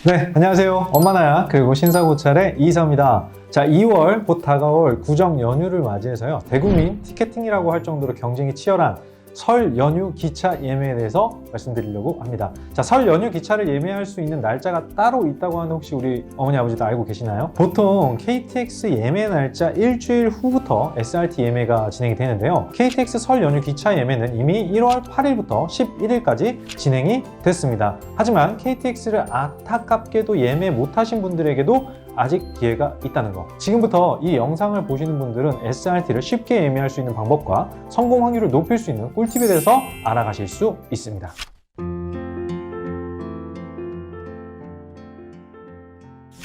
네, 안녕하세요. 엄마나야 그리고 신사고찰의 이사입니다. 자, 2월 곧 다가올 구정 연휴를 맞이해서요. 대국민 티켓팅이라고 할 정도로 경쟁이 치열한 설 연휴 기차 예매에 대해서 말씀드리려고 합니다. 자, 설 연휴 기차를 예매할 수 있는 날짜가 따로 있다고 하는 혹시 우리 어머니 아버지도 알고 계시나요? 보통 KTX 예매 날짜 일주일 후부터 SRT 예매가 진행이 되는데요. KTX 설 연휴 기차 예매는 이미 1월 8일부터 11일까지 진행이 됐습니다. 하지만 KTX를 안타깝게도 예매 못하신 분들에게도 아직 기회가 있다는 거. 지금부터 이 영상을 보시는 분들은 SRT를 쉽게 예매할 수 있는 방법과 성공 확률을 높일 수 있는 꿀팁에 대해서 알아가실 수 있습니다.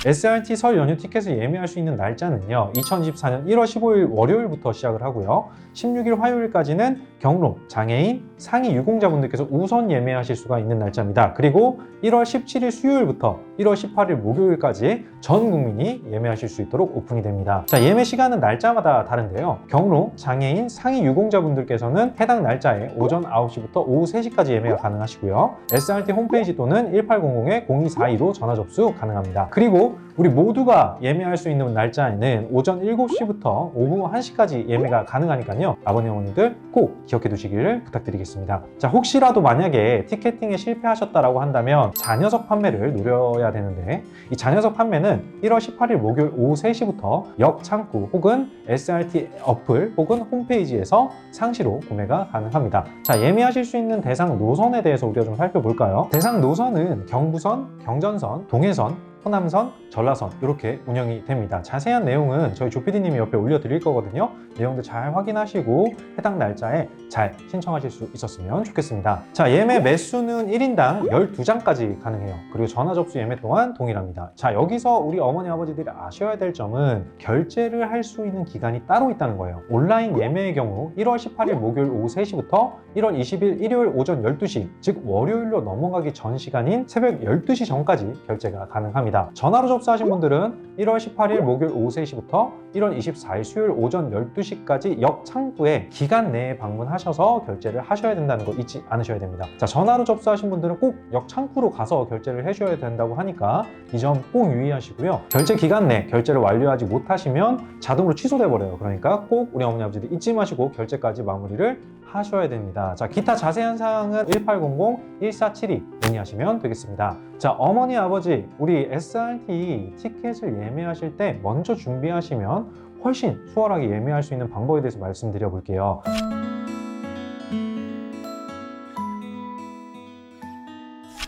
SRT 설 연휴 티켓을 예매할 수 있는 날짜는요, 2024년 1월 15일 월요일부터 시작을 하고요, 16일 화요일까지는 경로, 장애인, 상위 유공자분들께서 우선 예매하실 수가 있는 날짜입니다. 그리고 1월 17일 수요일부터 1월 18일 목요일까지 전 국민이 예매하실 수 있도록 오픈이 됩니다. 자, 예매 시간은 날짜마다 다른데요. 경로, 장애인, 상위 유공자분들께서는 해당 날짜에 오전 9시부터 오후 3시까지 예매가 가능하시고요. SRT 홈페이지 또는 1800-0242로 전화 접수 가능합니다. 그리고 우리 모두가 예매할 수 있는 날짜에는 오전 7시부터 오후 1시까지 예매가 가능하니까요. 아버님, 어머니들 꼭 기억해 두시기를 부탁드리겠습니다. 자, 혹시라도 만약에 티켓팅에 실패하셨다고 한다면 자녀석 판매를 노려야 되는데, 이 자녀석 판매는 1월 18일 목요일 오후 3시부터 역 창구 혹은 SRT 어플 혹은 홈페이지에서 상시로 구매가 가능합니다. 자, 예매하실 수 있는 대상 노선에 대해서 우리가 좀 살펴볼까요? 대상 노선은 경부선, 경전선, 동해선, 호남선, 전라선 이렇게 운영이 됩니다. 자세한 내용은 저희 조PD님이 옆에 올려드릴 거거든요. 내용들 잘 확인하시고 해당 날짜에 잘 신청하실 수 있었으면 좋겠습니다. 자, 예매 매수는 1인당 12장까지 가능해요. 그리고 전화 접수 예매 또한 동일합니다. 자, 여기서 우리 어머니 아버지들이 아셔야 될 점은 결제를 할 수 있는 기간이 따로 있다는 거예요. 온라인 예매의 경우 1월 18일 목요일 오후 3시부터 1월 20일 일요일 오전 12시, 즉 월요일로 넘어가기 전 시간인 새벽 12시 전까지 결제가 가능합니다. 전화로 접수하신 분들은 1월 18일 목요일 오후 3시부터 1월 24일 수요일 오전 12시까지 역 창구에 기간 내에 방문하셔서 결제를 하셔야 된다는 거 잊지 않으셔야 됩니다. 자, 전화로 접수하신 분들은 꼭 역 창구로 가서 결제를 해줘야 된다고 하니까 이 점 꼭 유의하시고요. 결제 기간 내 결제를 완료하지 못하시면 자동으로 취소돼 버려요. 그러니까 꼭 우리 어머니 아버지들 잊지 마시고 결제까지 마무리를 하셔야 됩니다. 자, 기타 자세한 사항은 1800-1472 문의하시면 되겠습니다. 자, 어머니 아버지, 우리 SRT 티켓을 예매하실 때 먼저 준비하시면 훨씬 수월하게 예매할 수 있는 방법에 대해서 말씀드려 볼게요.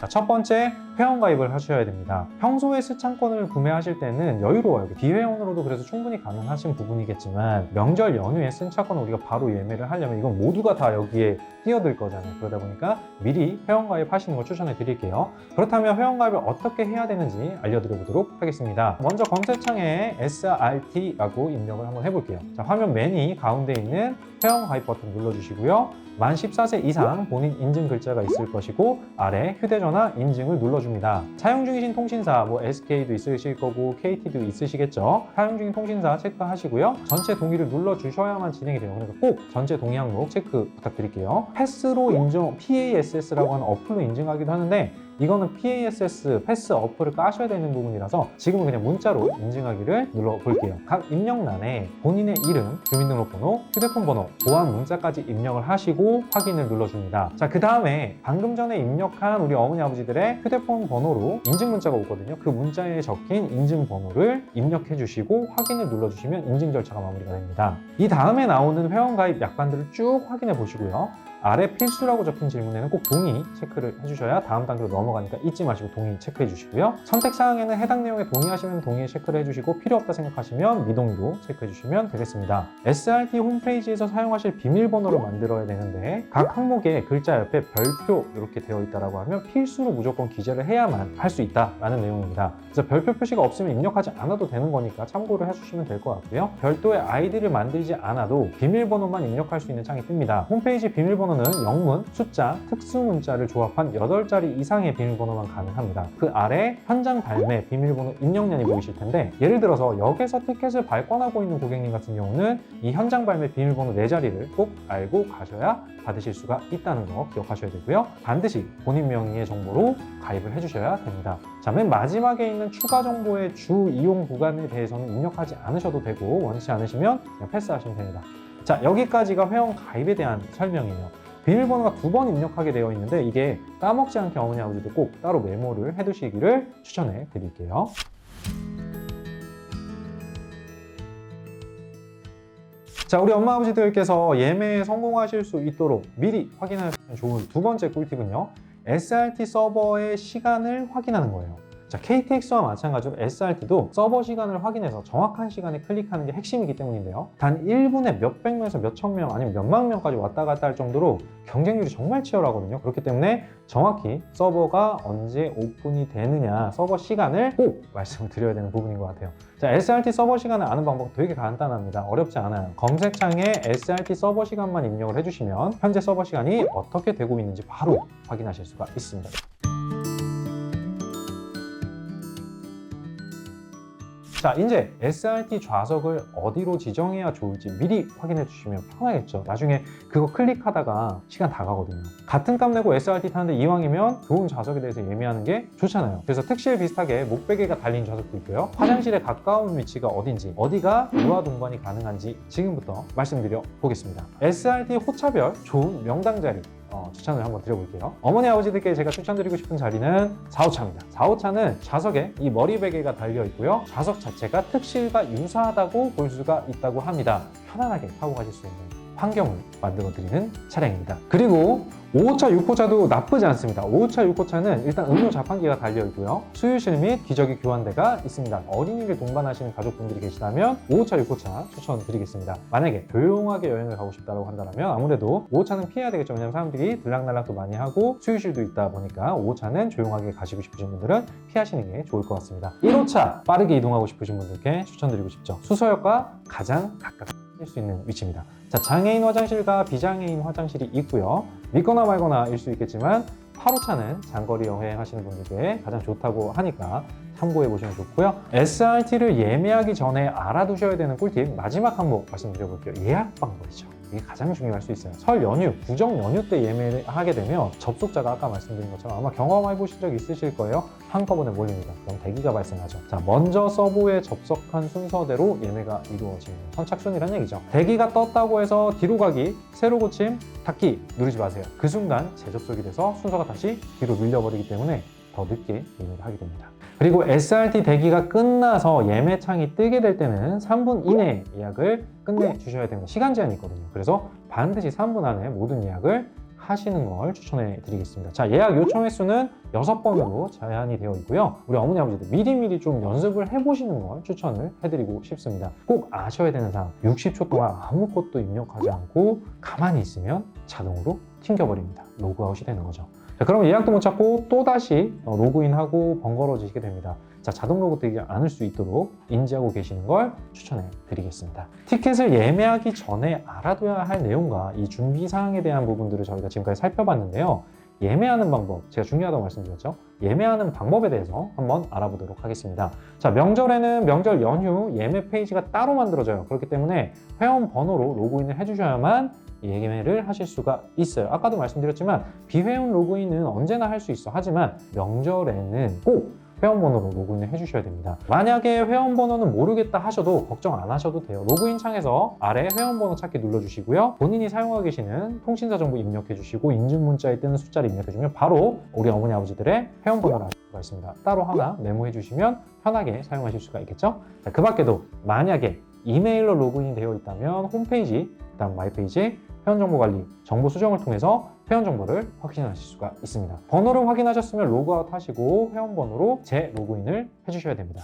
자, 첫 번째, 회원가입을 하셔야 됩니다. 평소에 스창권을 구매하실 때는 여유로워요. 비회원으로도 그래서 충분히 가능하신 부분이겠지만 명절 연휴에 승차권을 우리가 바로 예매를 하려면 이건 모두가 다 여기에 뛰어들 거잖아요. 그러다 보니까 미리 회원가입 하시는 걸 추천해 드릴게요. 그렇다면 회원가입을 어떻게 해야 되는지 알려드려 보도록 하겠습니다. 먼저 검색창에 SRT라고 입력을 한번 해볼게요. 자, 화면 맨이 가운데 있는 회원가입 버튼 눌러주시고요. 만 14세 이상 본인 인증 글자가 있을 것이고 아래 휴대전화 인증을 눌러줍니다. 사용 중이신 통신사, SK도 있으실 거고 KT도 있으시겠죠. 사용 중인 통신사 체크하시고요. 전체 동의를 눌러주셔야만 진행이 돼요. 그러니까 꼭 전체 동의 항목 체크 부탁드릴게요. 패스로 인증, PASS라고 하는 어플로 인증하기도 하는데 이거는 PASS, 패스 어플을 까셔야 되는 부분이라서 지금은 그냥 문자로 인증하기를 눌러볼게요. 각 입력란에 본인의 이름, 주민등록번호, 휴대폰 번호, 보안 문자까지 입력을 하시고 확인을 눌러줍니다. 자, 그 다음에 방금 전에 입력한 우리 어머니 아버지들의 휴대폰 번호로 인증 문자가 오거든요. 그 문자에 적힌 인증 번호를 입력해 주시고 확인을 눌러주시면 인증 절차가 마무리가 됩니다. 이 다음에 나오는 회원가입 약관들을 쭉 확인해 보시고요. 아래 필수라고 적힌 질문에는 꼭 동의 체크를 해주셔야 다음 단계로 넘어가니까 잊지 마시고 동의 체크해 주시고요. 선택사항에는 해당 내용에 동의하시면 동의 체크를 해주시고 필요 없다 생각하시면 미동의도 체크해 주시면 되겠습니다. SRT 홈페이지에서 사용하실 비밀번호를 만들어야 되는데 각 항목에 글자 옆에 별표 이렇게 되어 있다고 하면 필수로 무조건 기재를 해야만 할 수 있다라는 내용입니다. 그래서 별표 표시가 없으면 입력하지 않아도 되는 거니까 참고를 해주시면 될 것 같고요. 별도의 아이디를 만들지 않아도 비밀번호만 입력할 수 있는 창이 뜹니다. 홈페이지 비밀번호 비밀번호는 영문, 숫자, 특수문자를 조합한 8자리 이상의 비밀번호만 가능합니다. 그 아래 현장 발매 비밀번호 입력란이 보이실 텐데, 예를 들어서 역에서 티켓을 발권하고 있는 고객님 같은 경우는 이 현장 발매 비밀번호 4자리를 꼭 알고 가셔야 받으실 수가 있다는 거 기억하셔야 되고요. 반드시 본인 명의의 정보로 가입을 해주셔야 됩니다. 자, 맨 마지막에 있는 추가 정보의 주 이용 구간에 대해서는 입력하지 않으셔도 되고, 원치 않으시면 그냥 패스하시면 됩니다. 자, 여기까지가 회원 가입에 대한 설명이에요. 비밀번호가 2번 입력하게 되어 있는데, 이게 까먹지 않게 어머니 아버지도 꼭 따로 메모를 해두시기를 추천해 드릴게요. 자, 우리 엄마 아버지들께서 예매에 성공하실 수 있도록 미리 확인하시면 좋은 두 번째 꿀팁은요, SRT 서버의 시간을 확인하는 거예요. 자, KTX와 마찬가지로 SRT도 서버 시간을 확인해서 정확한 시간에 클릭하는 게 핵심이기 때문인데요. 단 1분에 몇백 명에서 몇천 명 아니면 몇만 명까지 왔다 갔다 할 정도로 경쟁률이 정말 치열하거든요. 그렇기 때문에 정확히 서버가 언제 오픈이 되느냐, 서버 시간을 꼭 말씀을 드려야 되는 부분인 것 같아요. 자, SRT 서버 시간을 아는 방법 되게 간단합니다. 어렵지 않아요. 검색창에 SRT 서버 시간만 입력을 해주시면 현재 서버 시간이 어떻게 되고 있는지 바로 확인하실 수가 있습니다. 자, 이제 SRT 좌석을 어디로 지정해야 좋을지 미리 확인해 주시면 편하겠죠. 나중에 그거 클릭하다가 시간 다 가거든요. 같은 값 내고 SRT 타는데 이왕이면 좋은 좌석에 대해서 예매하는 게 좋잖아요. 그래서 택시에 비슷하게 목베개가 달린 좌석도 있고요. 화장실에 가까운 위치가 어딘지, 어디가 유아 동반이 가능한지 지금부터 말씀드려 보겠습니다. SRT 호차별 좋은 명당 자리 추천을 한번 드려볼게요. 어머니 아버지들께 제가 추천드리고 싶은 자리는 4호차입니다. 4호차는 좌석에 이 머리 베개가 달려 있고요. 좌석 자체가 특실과 유사하다고 볼 수가 있다고 합니다. 편안하게 타고 가실 수 있는 환경을 만들어드리는 차량입니다. 그리고 5호차, 6호차도 나쁘지 않습니다. 5호차, 6호차는 일단 음료 자판기가 달려있고요. 수유실 및 기저귀 교환대가 있습니다. 어린이를 동반하시는 가족분들이 계시다면 5호차, 6호차 추천드리겠습니다. 만약에 조용하게 여행을 가고 싶다고 한다면 아무래도 5호차는 피해야 되겠죠. 왜냐하면 사람들이 들락날락도 많이 하고 수유실도 있다 보니까 5호차는 조용하게 가시고 싶으신 분들은 피하시는 게 좋을 것 같습니다. 1호차 빠르게 이동하고 싶으신 분들께 추천드리고 싶죠. 수서역과 가장 가깝게 할 수 있는 위치입니다. 자, 장애인 화장실과 비장애인 화장실이 있고요. 믿거나 말거나 일 수 있겠지만 8호차는 장거리 여행하시는 분들께 가장 좋다고 하니까 참고해 보시면 좋고요. SRT를 예매하기 전에 알아두셔야 되는 꿀팁 마지막 항목 말씀드려 볼게요. 예약 방법이죠. 이게 가장 중요할 수 있어요. 설 연휴, 구정 연휴 때 예매를 하게 되면 접속자가 아까 말씀드린 것처럼 아마 경험해 보신 적 있으실 거예요. 한꺼번에 몰립니다. 그럼 대기가 발생하죠. 자, 먼저 서버에 접속한 순서대로 예매가 이루어집니다. 선착순이라는 얘기죠. 대기가 떴다고 해서 뒤로 가기, 새로 고침, 닫기 누르지 마세요. 그 순간 재접속이 돼서 순서가 다시 뒤로 밀려버리기 때문에 더 늦게 예매를 하게 됩니다. 그리고 SRT 대기가 끝나서 예매창이 뜨게 될 때는 3분 이내에 예약을 끝내주셔야 됩니다. 시간 제한이 있거든요. 그래서 반드시 3분 안에 모든 예약을 하시는 걸 추천해 드리겠습니다. 자, 예약 요청 횟수는 6번으로 제한이 되어 있고요. 우리 어머니 아버지들 미리미리 좀 연습을 해보시는 걸 추천을 해드리고 싶습니다. 꼭 아셔야 되는 사항, 60초 동안 아무것도 입력하지 않고 가만히 있으면 자동으로 튕겨버립니다. 로그아웃이 되는 거죠. 자, 그럼 예약도 못 찾고 또다시 로그인하고 번거로워지게 됩니다. 자, 자동 로그되지 않을 수 있도록 인지하고 계시는 걸 추천해 드리겠습니다. 티켓을 예매하기 전에 알아둬야 할 내용과 이 준비 사항에 대한 부분들을 저희가 지금까지 살펴봤는데요. 예매하는 방법, 제가 중요하다고 말씀드렸죠. 예매하는 방법에 대해서 한번 알아보도록 하겠습니다. 자, 명절에는 명절 연휴 예매 페이지가 따로 만들어져요. 그렇기 때문에 회원 번호로 로그인을 해주셔야만 예매를 하실 수가 있어요. 아까도 말씀드렸지만 비회원 로그인은 언제나 할 수 있어. 하지만 명절에는 꼭 회원번호로 로그인을 해주셔야 됩니다. 만약에 회원번호는 모르겠다 하셔도 걱정 안 하셔도 돼요. 로그인 창에서 아래 회원번호 찾기 눌러주시고요. 본인이 사용하고 계시는 통신사 정보 입력해주시고 인증문자에 뜨는 숫자를 입력해주면 바로 우리 어머니 아버지들의 회원번호를 알 수가 있습니다. 따로 하나 메모해주시면 편하게 사용하실 수가 있겠죠? 자, 그 밖에도 만약에 이메일로 로그인이 되어 있다면 홈페이지, 그다음 마이페이지, 회원정보관리, 정보 수정을 통해서 회원정보를 확인하실 수가 있습니다. 번호를 확인하셨으면 로그아웃 하시고 회원번호로 재로그인을 해주셔야 됩니다.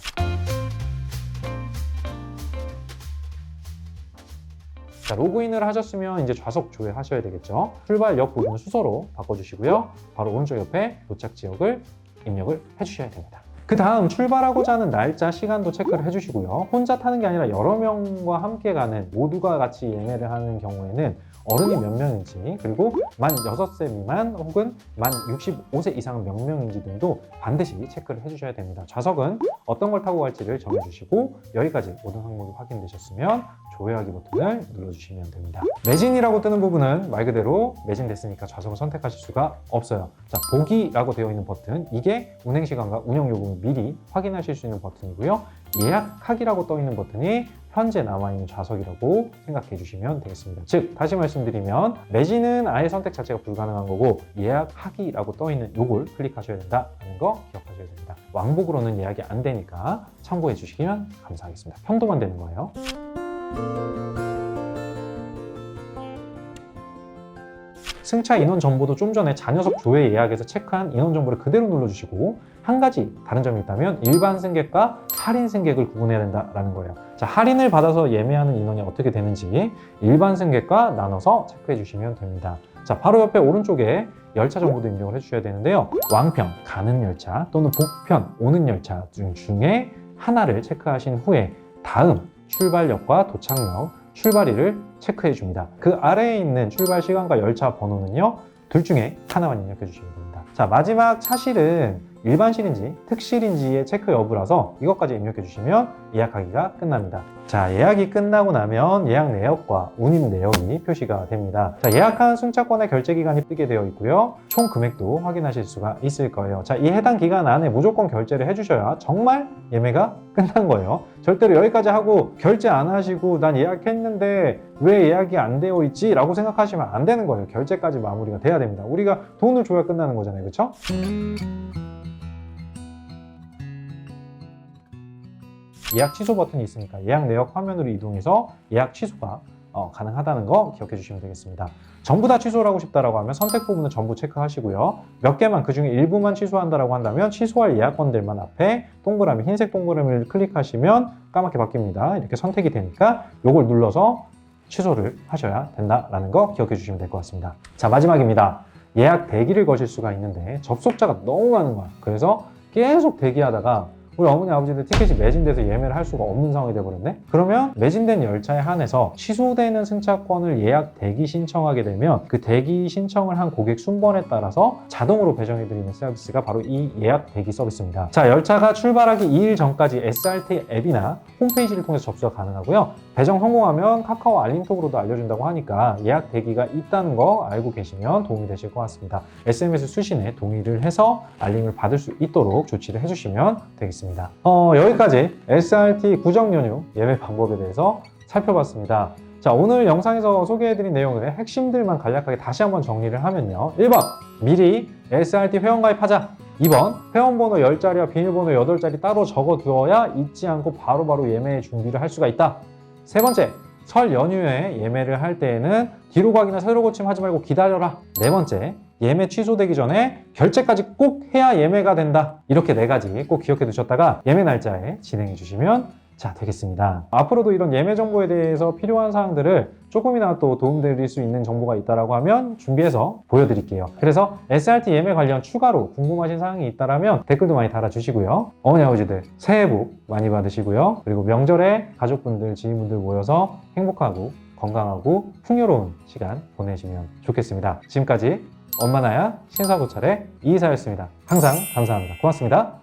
자, 로그인을 하셨으면 이제 좌석 조회하셔야 되겠죠. 출발 역 부분을 수서로 바꿔주시고요. 바로 오른쪽 옆에 도착 지역을 입력을 해주셔야 됩니다. 그 다음 출발하고자 하는 날짜, 시간도 체크를 해주시고요. 혼자 타는 게 아니라 여러 명과 함께 가는, 모두가 같이 예매를 하는 경우에는 어른이 몇 명인지, 그리고 만 6세 미만 혹은 만 65세 이상은 몇 명인지 등도 반드시 체크를 해주셔야 됩니다. 좌석은 어떤 걸 타고 갈지를 정해주시고, 여기까지 모든 항목이 확인되셨으면 조회하기 버튼을 눌러주시면 됩니다. 매진이라고 뜨는 부분은 말 그대로 매진됐으니까 좌석을 선택하실 수가 없어요. 자, 보기라고 되어 있는 버튼, 이게 운행 시간과 운영 요금을 미리 확인하실 수 있는 버튼이고요. 예약하기라고 떠 있는 버튼이 현재 남아있는 좌석이라고 생각해 주시면 되겠습니다. 즉, 다시 말씀드리면 매진은 아예 선택 자체가 불가능한 거고, 예약하기라고 떠 있는 요걸 클릭하셔야 된다는 거 기억하셔야 됩니다. 왕복으로는 예약이 안 되니까 참고해 주시면 감사하겠습니다. 편도만 되는 거예요. 승차 인원 정보도 좀 전에 자녀석 조회 예약에서 체크한 인원 정보를 그대로 눌러주시고, 한 가지 다른 점이 있다면 일반 승객과 할인 승객을 구분해야 된다는 거예요. 자, 할인을 받아서 예매하는 인원이 어떻게 되는지 일반 승객과 나눠서 체크해 주시면 됩니다. 자, 바로 옆에 오른쪽에 열차 정보도 입력을 해주셔야 되는데요. 왕편, 가는 열차 또는 북편, 오는 열차 중에 하나를 체크하신 후에 다음 출발역과 도착역, 출발일을 체크해 줍니다. 그 아래에 있는 출발 시간과 열차 번호는요, 둘 중에 하나만 입력해 주시면 됩니다. 자, 마지막 차실은 일반실인지 특실인지의 체크 여부라서 이것까지 입력해 주시면 예약하기가 끝납니다. 자, 예약이 끝나고 나면 예약 내역과 운임 내역이 표시가 됩니다. 자, 예약한 승차권의 결제 기간이 뜨게 되어 있고요. 총 금액도 확인하실 수가 있을 거예요. 자, 이 해당 기간 안에 무조건 결제를 해주셔야 정말 예매가 끝난 거예요. 절대로 여기까지 하고 결제 안 하시고 난 예약했는데 왜 예약이 안 되어 있지? 라고 생각하시면 안 되는 거예요. 결제까지 마무리가 돼야 됩니다. 우리가 돈을 줘야 끝나는 거잖아요. 그렇죠? 예약 취소 버튼이 있으니까 예약 내역 화면으로 이동해서 예약 취소가 가능하다는 거 기억해 주시면 되겠습니다. 전부 다 취소를 하고 싶다라고 하면 선택 부분은 전부 체크하시고요. 몇 개만, 그중에 일부만 취소한다라고 한다면 취소할 예약건들만 앞에 동그라미, 흰색 동그라미를 클릭하시면 까맣게 바뀝니다. 이렇게 선택이 되니까 이걸 눌러서 취소를 하셔야 된다라는 거 기억해 주시면 될 것 같습니다. 자, 마지막입니다. 예약 대기를 거실 수가 있는데 접속자가 너무 많은 거야. 그래서 계속 대기하다가 우리 어머니 아버지들 티켓이 매진돼서 예매를 할 수가 없는 상황이 돼버렸네? 그러면 매진된 열차에 한해서 취소되는 승차권을 예약 대기 신청하게 되면 그 대기 신청을 한 고객 순번에 따라서 자동으로 배정해드리는 서비스가 바로 이 예약 대기 서비스입니다. 자, 열차가 출발하기 2일 전까지 SRT 앱이나 홈페이지를 통해서 접수가 가능하고요. 배정 성공하면 카카오 알림톡으로도 알려준다고 하니까 예약 대기가 있다는 거 알고 계시면 도움이 되실 것 같습니다. SMS 수신에 동의를 해서 알림을 받을 수 있도록 조치를 해주시면 되겠습니다. 여기까지 SRT 구정연휴 예매 방법에 대해서 살펴봤습니다. 자, 오늘 영상에서 소개해드린 내용의 핵심들만 간략하게 다시 한번 정리를 하면요. 1번, 미리 SRT 회원가입하자. 2번, 회원번호 10자리와 비밀번호 8자리 따로 적어두어야 잊지 않고 바로바로 예매 준비를 할 수가 있다. 3번째, 설 연휴에 예매를 할 때에는 뒤로 가기나 새로 고침하지 말고 기다려라. 4번째, 예매 취소되기 전에 결제까지 꼭 해야 예매가 된다. 이렇게 4가지 꼭 기억해 두셨다가 예매 날짜에 진행해 주시면 되겠습니다. 앞으로도 이런 예매 정보에 대해서 필요한 사항들을 조금이나마 또 도움드릴 수 있는 정보가 있다고 하면 준비해서 보여드릴게요. 그래서 SRT 예매 관련 추가로 궁금하신 사항이 있다면 댓글도 많이 달아주시고요. 어머니 아버지들 새해 복 많이 받으시고요. 그리고 명절에 가족분들, 지인분들 모여서 행복하고 건강하고 풍요로운 시간 보내시면 좋겠습니다. 지금까지 엄마 나야 신사고찰의 이이사였습니다. 항상 감사합니다. 고맙습니다.